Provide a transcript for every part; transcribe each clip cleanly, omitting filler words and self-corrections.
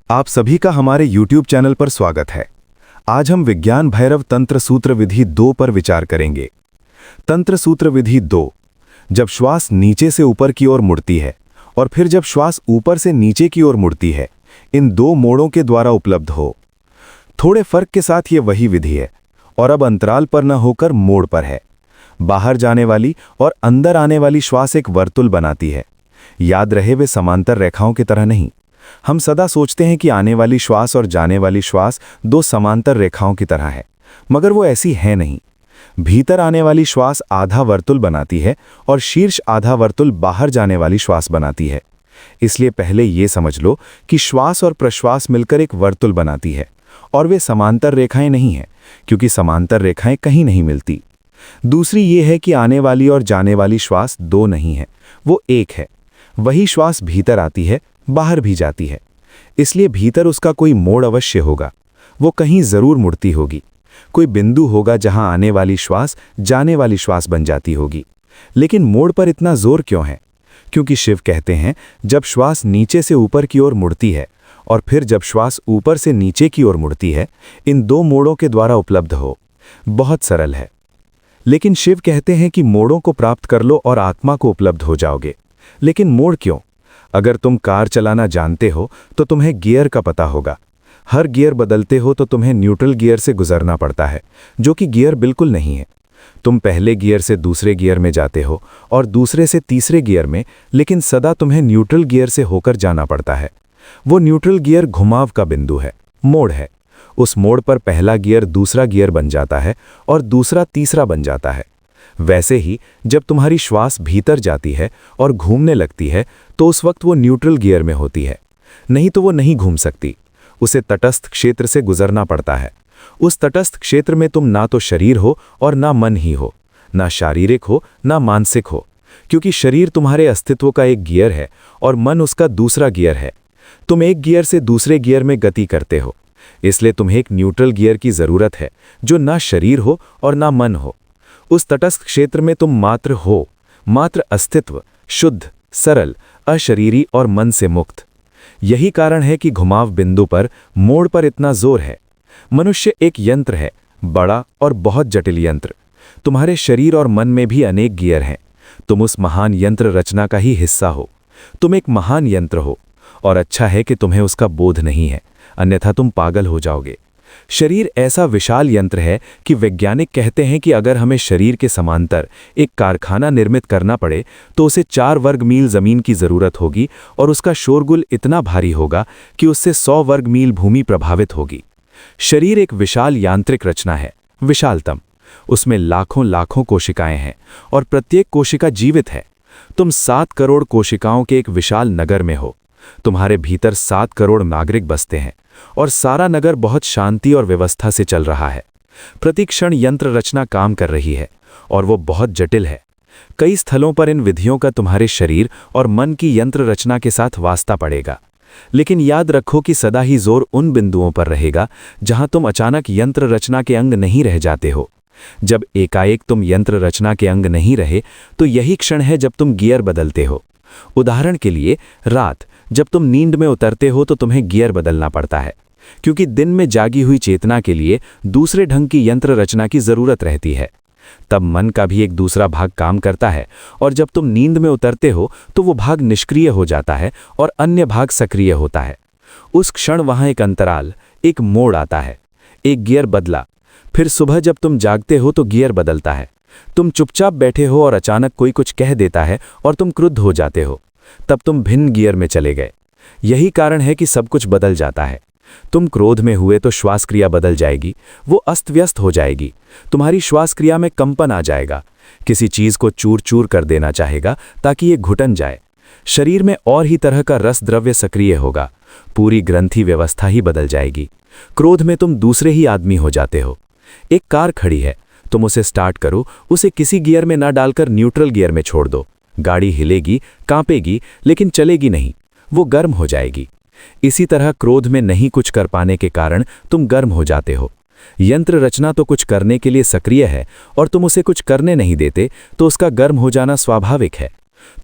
आप सभी का हमारे YouTube चैनल पर स्वागत है। आज हम विज्ञान भैरव तंत्र सूत्र विधि 2 पर विचार करेंगे। तंत्र सूत्र विधि 2, जब श्वास नीचे से ऊपर की ओर मुड़ती है और फिर जब श्वास ऊपर से नीचे की ओर मुड़ती है, इन दो मोड़ों के द्वारा उपलब्ध हो। थोड़े फर्क के साथ ये वही विधि है और अब अंतराल पर न होकर मोड़ पर है। बाहर जाने वाली और अंदर आने वाली श्वास एक वर्तुल बनाती है। याद रहे, वे समांतर रेखाओं की तरह नहीं। हम सदा सोचते हैं कि आने वाली श्वास और जाने वाली श्वास दो समांतर रेखाओं की तरह है, मगर वो ऐसी है नहीं। भीतर आने वाली श्वास आधा वर्तुल बनाती है और शीर्ष आधा वर्तुल बाहर जाने वाली श्वास बनाती है। इसलिए पहले ये समझ लो कि श्वास और प्रश्वास मिलकर एक वर्तुल बनाती है और वे समांतर रेखाएं नहीं हैं, क्योंकि समांतर रेखाएं कहीं नहीं मिलती। दूसरी ये है कि आने वाली और जाने वाली श्वास दो नहीं है, वो एक है। वही श्वास भीतर आती है, बाहर भी जाती है, इसलिए भीतर उसका कोई मोड़ अवश्य होगा। वो कहीं जरूर मुड़ती होगी। कोई बिंदु होगा जहां आने वाली श्वास जाने वाली श्वास बन जाती होगी। लेकिन मोड़ पर इतना जोर क्यों है? क्योंकि शिव कहते हैं, जब श्वास नीचे से ऊपर की ओर मुड़ती है और फिर जब श्वास ऊपर से नीचे की ओर मुड़ती है, इन दो मोड़ों के द्वारा उपलब्ध हो। बहुत सरल है। लेकिन शिव कहते हैं कि मोड़ों को प्राप्त कर लो और आत्मा को उपलब्ध हो जाओगे। लेकिन मोड़ क्यों? अगर तुम कार चलाना जानते हो तो तुम्हें गियर का पता होगा। हर गियर बदलते हो तो तुम्हें न्यूट्रल गियर से गुजरना पड़ता है, जो कि गियर बिल्कुल नहीं है। तुम पहले गियर से दूसरे गियर में जाते हो और दूसरे से तीसरे गियर में, लेकिन सदा तुम्हें न्यूट्रल गियर से होकर जाना पड़ता है। वो न्यूट्रल गियर घुमाव का बिंदु है, मोड़ है। उस मोड़ पर पहला गियर दूसरा गियर बन जाता है और दूसरा तीसरा बन जाता है। वैसे ही जब तुम्हारी श्वास भीतर जाती है और घूमने लगती है तो उस वक्त वो न्यूट्रल गियर में होती है, नहीं तो वो नहीं घूम सकती। उसे तटस्थ क्षेत्र से गुजरना पड़ता है। उस तटस्थ क्षेत्र में तुम ना तो शरीर हो और ना मन ही हो, ना शारीरिक हो ना मानसिक हो, क्योंकि शरीर तुम्हारे अस्तित्व का एक गियर है और मन उसका दूसरा गियर है। तुम एक गियर से दूसरे गियर में गति करते हो, इसलिए तुम्हें एक न्यूट्रल गियर की जरूरत है, जो ना शरीर हो और ना मन हो। उस तटस्थ क्षेत्र में तुम मात्र हो, मात्र अस्तित्व, शुद्ध, सरल, अशरीरी और मन से मुक्त। यही कारण है कि घुमाव बिंदु पर, मोड़ पर इतना जोर है। मनुष्य एक यंत्र है, बड़ा और बहुत जटिल यंत्र। तुम्हारे शरीर और मन में भी अनेक गियर हैं। तुम उस महान यंत्र रचना का ही हिस्सा हो। तुम एक महान यंत्र हो और अच्छा है कि तुम्हें उसका बोध नहीं है, अन्यथा तुम पागल हो जाओगे। शरीर ऐसा विशाल यंत्र है कि वैज्ञानिक कहते हैं कि अगर हमें शरीर के समांतर एक कारखाना निर्मित करना पड़े तो उसे 4 वर्ग मील जमीन की जरूरत होगी और उसका शोरगुल इतना भारी होगा कि उससे 100 वर्ग मील भूमि प्रभावित होगी। शरीर एक विशाल यांत्रिक रचना है, विशालतम। उसमें लाखों लाखों कोशिकाएं हैं और प्रत्येक कोशिका जीवित है। तुम 7 करोड़ कोशिकाओं के एक विशाल नगर में हो। तुम्हारे भीतर 7 करोड़ नागरिक बसते हैं और सारा नगर बहुत शांति और व्यवस्था से चल रहा है। प्रतिक्षण यंत्र रचना काम कर रही है और वो बहुत जटिल है। कई स्थलों पर इन विधियों का तुम्हारे शरीर और मन की यंत्र रचना के साथ वास्ता पड़ेगा। लेकिन याद रखो कि सदा ही जोर उन बिंदुओं पर रहेगा जहां तुम अचानक यंत्र रचना के अंग नहीं रह जाते हो। जब एकाएक तुम यंत्र रचना के अंग नहीं रहे तो यही क्षण है जब तुम गियर बदलते हो। उदाहरण के लिए, रात जब तुम नींद में उतरते हो तो तुम्हें गियर बदलना पड़ता है, क्योंकि दिन में जागी हुई चेतना के लिए दूसरे ढंग की यंत्र रचना की जरूरत रहती है। तब मन का भी एक दूसरा भाग काम करता है और जब तुम नींद में उतरते हो तो वो भाग निष्क्रिय हो जाता है और अन्य भाग सक्रिय होता है। उस क्षण वहां एक अंतराल, एक मोड़ आता है। एक गियर बदला। फिर सुबह जब तुम जागते हो तो गियर बदलता है। तुम चुपचाप बैठे हो और अचानक कोई कुछ कह देता है और तुम क्रुद्ध हो जाते हो। तब तुम भिन्न गियर में चले गए। यही कारण है कि सब कुछ बदल जाता है। तुम क्रोध में हुए तो श्वास क्रिया बदल जाएगी, वो अस्त व्यस्त हो जाएगी। तुम्हारी श्वास क्रिया में कंपन आ जाएगा। किसी चीज को चूर चूर कर देना चाहेगा ताकि ये घुटन जाए। शरीर में और ही तरह का रस द्रव्य सक्रिय होगा। पूरी ग्रंथि व्यवस्था ही बदल जाएगी। क्रोध में तुम दूसरे ही आदमी हो जाते हो। एक कार खड़ी है, तुम उसे स्टार्ट करो, उसे किसी गियर में ना डालकर न्यूट्रल गियर में छोड़ दो। गाड़ी हिलेगी, कांपेगी, लेकिन चलेगी नहीं, वो गर्म हो जाएगी। इसी तरह क्रोध में नहीं कुछ कर पाने के कारण तुम गर्म हो जाते हो। यंत्र रचना तो कुछ करने के लिए सक्रिय है और तुम उसे कुछ करने नहीं देते तो उसका गर्म हो जाना स्वाभाविक है।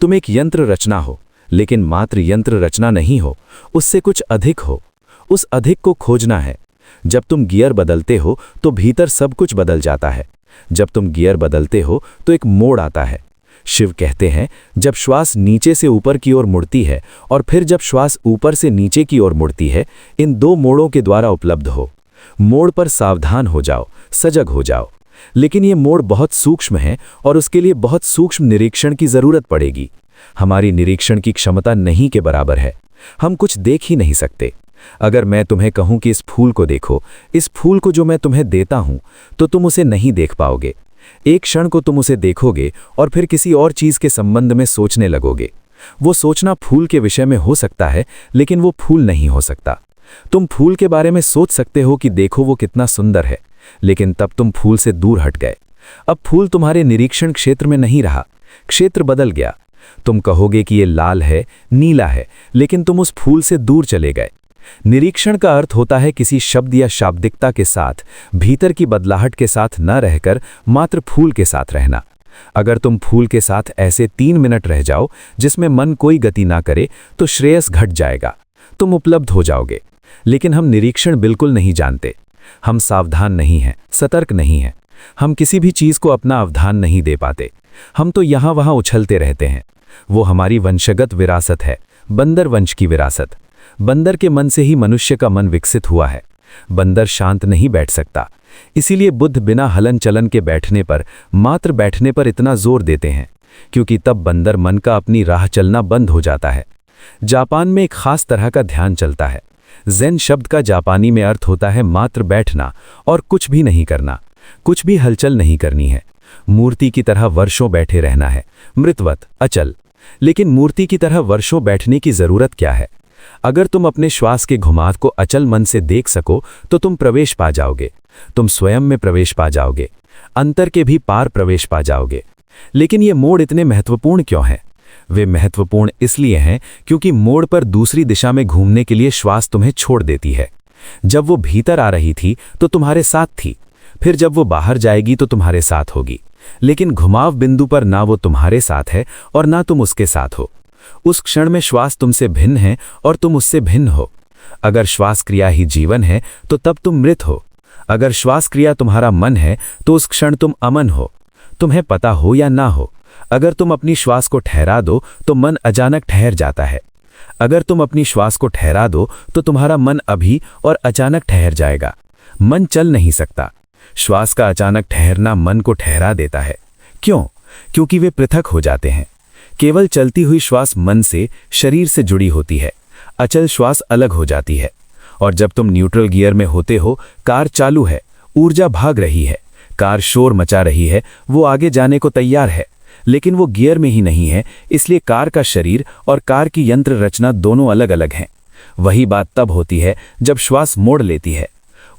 तुम एक यंत्र रचना हो, लेकिन मात्र यंत्र रचना नहीं हो, उससे कुछ अधिक हो। उस अधिक को खोजना है। जब तुम गियर बदलते हो तो भीतर सब कुछ बदल जाता है। जब तुम गियर बदलते हो तो एक मोड़ आता है। शिव कहते हैं, जब श्वास नीचे से ऊपर की ओर मुड़ती है और फिर जब श्वास ऊपर से नीचे की ओर मुड़ती है, इन दो मोड़ों के द्वारा उपलब्ध हो। मोड़ पर सावधान हो जाओ, सजग हो जाओ। लेकिन ये मोड़ बहुत सूक्ष्म है और उसके लिए बहुत सूक्ष्म निरीक्षण की जरूरत पड़ेगी। हमारी निरीक्षण की क्षमता नहीं के बराबर है। हम कुछ देख ही नहीं सकते। अगर मैं तुम्हें कहूं कि इस फूल को देखो, इस फूल को जो मैं तुम्हें देता हूं, तो तुम उसे नहीं देख पाओगे। एक क्षण को तुम उसे देखोगे और फिर किसी और चीज के संबंध में सोचने लगोगे। वो सोचना फूल के विषय में हो सकता है, लेकिन वो फूल नहीं हो सकता। तुम फूल के बारे में सोच सकते हो कि देखो वो कितना सुंदर है, लेकिन तब तुम फूल से दूर हट गए। अब फूल तुम्हारे निरीक्षण क्षेत्र में नहीं रहा, क्षेत्र बदल गया। तुम कहोगे कि ये लाल है, नीला है, लेकिन तुम उस फूल से दूर चले गए। निरीक्षण का अर्थ होता है किसी शब्द या शाब्दिकता के साथ, भीतर की बदलाहट के साथ न रहकर मात्र फूल के साथ रहना। अगर तुम फूल के साथ ऐसे 3 मिनट रह जाओ जिसमें मन कोई गति ना करे, तो श्रेयस घट जाएगा, तुम उपलब्ध हो जाओगे। लेकिन हम निरीक्षण बिल्कुल नहीं जानते। हम सावधान नहीं हैं, सतर्क नहीं हैं। हम किसी भी चीज को अपना अवधान नहीं दे पाते। हम तो यहां वहां उछलते रहते हैं। वो हमारी वंशगत विरासत है, बंदर वंश की विरासत। बंदर के मन से ही मनुष्य का मन विकसित हुआ है। बंदर शांत नहीं बैठ सकता, इसीलिए बुद्ध बिना हलन चलन के बैठने पर, मात्र बैठने पर इतना जोर देते हैं, क्योंकि तब बंदर मन का अपनी राह चलना बंद हो जाता है। जापान में एक खास तरह का ध्यान चलता है। ज़ेन शब्द का जापानी में अर्थ होता है मात्र बैठना और कुछ भी नहीं करना, कुछ भी हलचल नहीं करनी है। मूर्ति की तरह वर्षों बैठे रहना है, मृतवत, अचल। लेकिन मूर्ति की तरह वर्षों बैठने की जरूरत क्या है? अगर तुम अपने श्वास के घुमाव को अचल मन से देख सको तो तुम प्रवेश पा जाओगे। तुम स्वयं में प्रवेश पा जाओगे, अंतर के भी पार प्रवेश पा जाओगे। लेकिन ये मोड़ इतने महत्वपूर्ण क्यों हैं? वे महत्वपूर्ण इसलिए हैं क्योंकि मोड़ पर दूसरी दिशा में घूमने के लिए श्वास तुम्हें छोड़ देती है। जब वो भीतर आ रही थी तो तुम्हारे साथ थी, फिर जब वो बाहर जाएगी तो तुम्हारे साथ होगी। लेकिन घुमाव बिंदु पर ना वो तुम्हारे साथ है और ना तुम उसके साथ हो। उस क्षण में श्वास तुमसे भिन्न है और तुम उससे भिन्न हो। अगर श्वास क्रिया ही जीवन है तो तब तुम मृत हो। अगर श्वास क्रिया तुम्हारा मन है तो उस क्षण तुम अमन हो, तुम्हें पता हो या ना हो। अगर तुम अपनी श्वास को ठहरा दो तो मन अचानक ठहर जाता है। अगर तुम अपनी श्वास को ठहरा दो तो तुम्हारा मन अभी और अचानक ठहर जाएगा। मन चल नहीं सकता। श्वास का अचानक ठहरना मन को ठहरा देता है। क्यों? क्योंकि वे पृथक हो जाते हैं। केवल चलती हुई श्वास मन से, शरीर से जुड़ी होती है। अचल श्वास अलग हो जाती है। और जब तुम न्यूट्रल गियर में होते हो, कार चालू है, ऊर्जा भाग रही है, कार शोर मचा रही है, वो आगे जाने को तैयार है, लेकिन वो गियर में ही नहीं है। इसलिए कार का शरीर और कार की यंत्र रचना दोनों अलग अलग हैं। वही बात तब होती है जब श्वास मोड़ लेती है।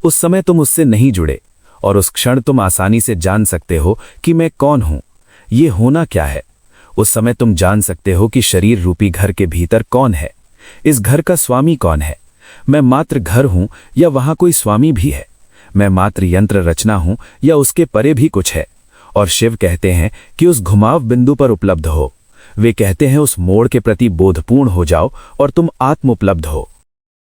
उस समय तुम उससे नहीं जुड़े और उस क्षण तुम आसानी से जान सकते हो कि मैं कौन हूं, ये होना क्या है। उस समय तुम जान सकते हो कि शरीर रूपी घर के भीतर कौन है, इस घर का स्वामी कौन है। मैं मात्र घर हूं या वहां कोई स्वामी भी है? मैं मात्र यंत्र रचना हूं या उसके परे भी कुछ है? और शिव कहते हैं कि उस घुमाव बिंदु पर उपलब्ध हो। वे कहते हैं उस मोड़ के प्रति बोधपूर्ण हो जाओ और तुम आत्म उपलब्ध हो।